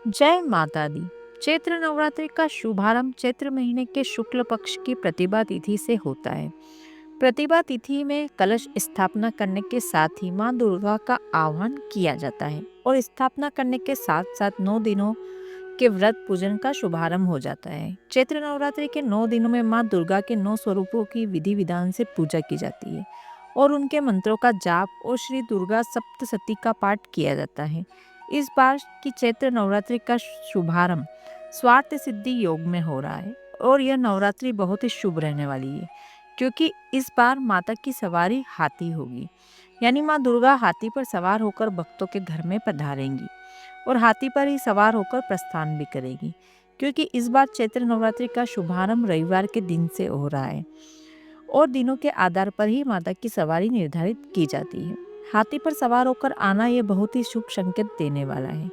जय माता दी। चैत्र नवरात्रि का शुभारंभ चैत्र महीने के शुक्ल पक्ष की प्रतिभा तिथि से होता है। प्रतिभा तिथि में कलश स्थापना करने के साथ ही माँ दुर्गा का आह्वान किया जाता है और स्थापना करने के साथ साथ 9 दिनों के व्रत पूजन का शुभारंभ हो जाता है। चैत्र नवरात्रि के 9 दिनों में माँ दुर्गा के 9 स्वरूपों की विधि विधान से पूजा की जाती है और उनके मंत्रों का जाप और श्री दुर्गा सप्तशती का पाठ किया जाता है। इस बार की चैत्र नवरात्रि का शुभारंभ स्वार्थ सिद्धि योग में हो रहा है और यह नवरात्रि बहुत ही शुभ रहने वाली है क्योंकि इस बार माता की सवारी हाथी होगी। यानी माँ दुर्गा हाथी पर सवार होकर भक्तों के घर में पधारेंगी और हाथी पर ही सवार होकर प्रस्थान भी करेगी क्योंकि इस बार चैत्र नवरात्रि का शुभारंभ रविवार के दिन से हो रहा है और दिनों के आधार पर ही माता की सवारी निर्धारित की जाती है। हाथी पर सवार होकर आना यह बहुत ही शुभ संकेत देने वाला है।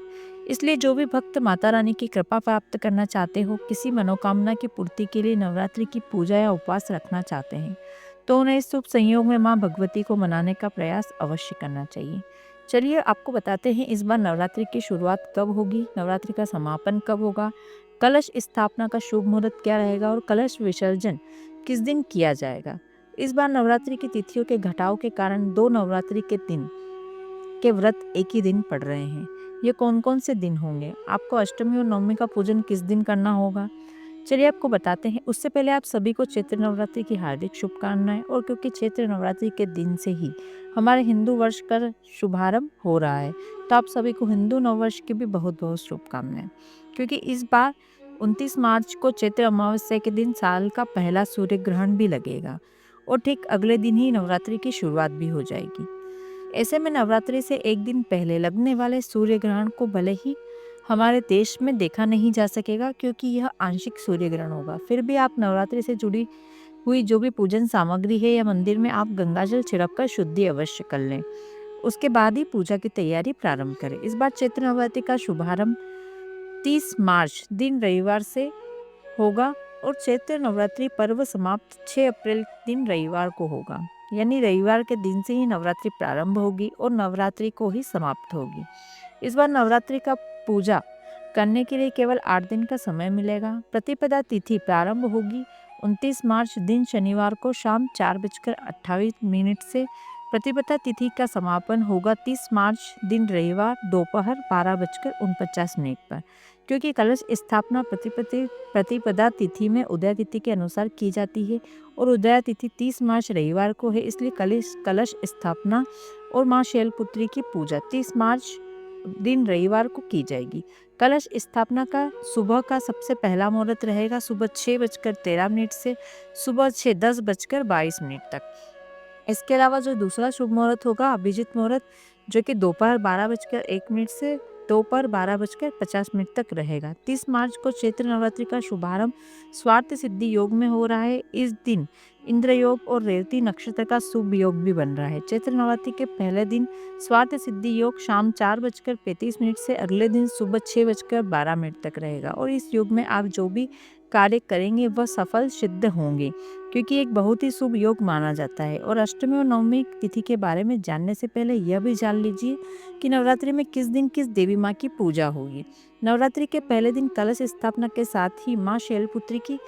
इसलिए जो भी भक्त माता रानी की कृपा प्राप्त करना चाहते हो, किसी मनोकामना की पूर्ति के लिए नवरात्रि की पूजा या उपवास रखना चाहते हैं, तो उन्हें इस शुभ संयोग में माँ भगवती को मनाने का प्रयास अवश्य करना चाहिए। चलिए आपको बताते हैं इस बार नवरात्रि की शुरुआत कब होगी, नवरात्रि का समापन कब होगा, कलश स्थापना का शुभ मुहूर्त क्या रहेगा और कलश विसर्जन किस दिन किया जाएगा। इस बार नवरात्रि की तिथियों के घटाव के कारण 2 नवरात्रि के दिन के व्रत एक ही दिन पड़ रहे हैं। ये कौन कौन से दिन होंगे, आपको अष्टमी और नवमी का पूजन किस दिन करना होगा, चलिए आपको बताते हैं। उससे पहले आप सभी को चैत्र नवरात्रि की हार्दिक शुभकामनाएं। और क्योंकि चैत्र नवरात्रि के दिन से ही हमारे हिंदू वर्ष का शुभारंभ हो रहा है, तो आप सभी को हिंदू नववर्ष की भी बहुत बहुत शुभकामनाएं। क्योंकि इस बार 29 मार्च को चैत्र अमावस्या के दिन साल का पहला सूर्य ग्रहण भी लगेगा और ठीक अगले दिन ही नवरात्रि की शुरुआत भी हो जाएगी। ऐसे में नवरात्रि से एक दिन पहले लगने वाले सूर्य ग्रहण को भले ही हमारे देश में देखा नहीं जा सकेगा क्योंकि यह आंशिक सूर्य ग्रहण होगा, फिर भी आप नवरात्रि से जुड़ी हुई जो भी पूजन सामग्री है या मंदिर में आप गंगाजल छिड़क कर शुद्धि अवश्य कर लें। उसके बाद ही पूजा की तैयारी प्रारंभ करें। इस बार चैत्र नवरात्रि का शुभारंभ 30 मार्च दिन रविवार से होगा और चैत्र नवरात्रि पर्व समाप्त 6 अप्रैल दिन रविवार को होगा। यानी रविवार के दिन से ही नवरात्रि प्रारंभ होगी और नवरात्रि को ही समाप्त होगी। इस बार नवरात्रि का पूजा करने के लिए केवल 8 दिन का समय मिलेगा। प्रतिपदा तिथि प्रारंभ होगी 29 मार्च दिन शनिवार को शाम 4:28 से। प्रतिपदा तिथि का समापन होगा 30 मार्च दिन रविवार दोपहर 12:49 पर। क्योंकि कलश स्थापना प्रतिपदा तिथि में उदय तिथि के अनुसार की जाती है और उदय तिथि 30 मार्च रविवार को है, इसलिए कलश स्थापना और माँ शैलपुत्री की पूजा 30 मार्च दिन रविवार को की जाएगी। कलश स्थापना का सुबह का सबसे पहला मुहूर्त रहेगा सुबह 6:13 से सुबह 10:22 तक। इसके अलावा जो दूसरा शुभ मुहूर्त होगा अभिजीत मुहूर्त, जो कि दोपहर 12:01 से दोपहर 12:50 तक रहेगा। 30 मार्च को चैत्र नवरात्रि का शुभारंभ स्वार्थ सिद्धि योग में हो रहा है। इस दिन इंद्र योग और रेवती नक्षत्र का शुभ योग भी बन रहा है। चैत्र नवरात्रि के पहले दिन स्वार्थ सिद्धि योग शाम 4:35 से अगले दिन सुबह 6:12 तक रहेगा और इस योग में आप जो भी कार्य करेंगे वह सफल सिद्ध होंगे क्योंकि एक बहुत ही शुभ योग माना जाता है। और अष्टमी और नवमी तिथि के बारे में जानने से पहले यह भी जान लीजिए कि नवरात्रि में किस दिन किस देवी माँ की पूजा होगी। नवरात्रि के पहले दिन कलश स्थापना के साथ ही माँ शैलपुत्री की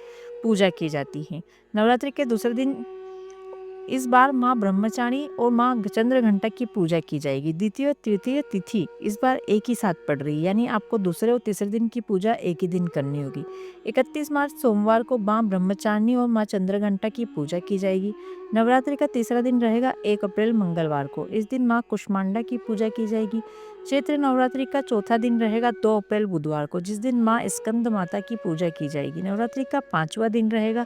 पूजा की जाती है। नवरात्रि के दूसरे दिन इस बार माँ ब्रह्मचारी और माँ चंद्रघंटा की पूजा की जाएगी। द्वितीय और तृतीय तिथि इस बार एक ही साथ पड़ रही है, यानी आपको दूसरे और तीसरे दिन की पूजा एक ही दिन करनी होगी। 31 मार्च सोमवार को माँ ब्रह्मचारिणी और माँ चंद्रघंटा की पूजा की जाएगी। नवरात्रि का तीसरा दिन रहेगा 1 अप्रैल मंगलवार को, इस दिन माँ कुष्मांडा की पूजा की जाएगी। चैत्र नवरात्रि का चौथा दिन रहेगा 2 अप्रैल बुधवार को, जिस दिन माँ स्कंद माता की पूजा की जाएगी। नवरात्रि का 5वां दिन रहेगा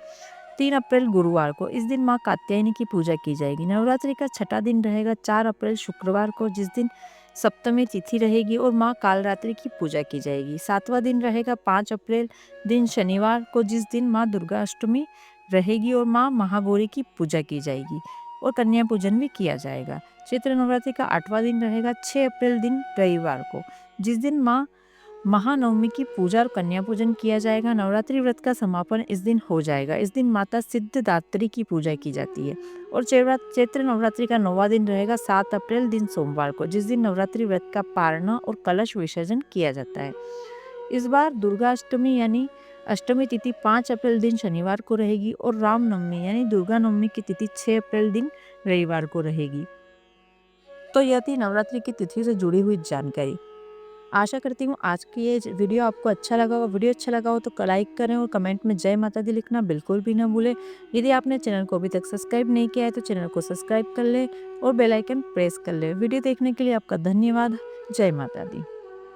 3 अप्रैल गुरुवार को, इस दिन माँ कात्यायनी की पूजा की जाएगी। नवरात्रि का छठा दिन रहेगा 4 अप्रैल शुक्रवार को, जिस दिन सप्तमी तिथि रहेगी और माँ कालरात्रि की पूजा की जाएगी। 7वां दिन रहेगा 5 अप्रैल दिन शनिवार को, जिस दिन माँ दुर्गा अष्टमी रहेगी और माँ महागौरी की पूजा की जाएगी और कन्या पूजन भी किया जाएगा। चैत्र नवरात्रि का 8वां दिन रहेगा 6 अप्रैल दिन रविवार को, जिस दिन माँ महानवमी की पूजा और कन्या पूजन किया जाएगा। नवरात्रि व्रत का समापन इस दिन हो जाएगा। इस दिन माता सिद्धिदात्री की पूजा की जाती है और चैत्र नवरात्रि का 9वां दिन रहेगा 7 अप्रैल दिन सोमवार को, जिस दिन नवरात्रि व्रत का पारणा और कलश विसर्जन किया जाता है। इस बार दुर्गा अष्टमी यानी अष्टमी तिथि 5 अप्रैल दिन शनिवार को रहेगी और रामनवमी यानी दुर्गा नवमी की तिथि 6 अप्रैल दिन रविवार को रहेगी। तो यह थी नवरात्रि की तिथि से जुड़ी हुई जानकारी। आशा करती हूँ आज की ये वीडियो आपको अच्छा लगा होगा। वीडियो अच्छा लगा हो तो लाइक करें और कमेंट में जय माता दी लिखना बिल्कुल भी ना भूलें। यदि आपने चैनल को अभी तक सब्सक्राइब नहीं किया है तो चैनल को सब्सक्राइब कर ले और बेल आइकन प्रेस कर ले। वीडियो देखने के लिए आपका धन्यवाद। जय माता दी।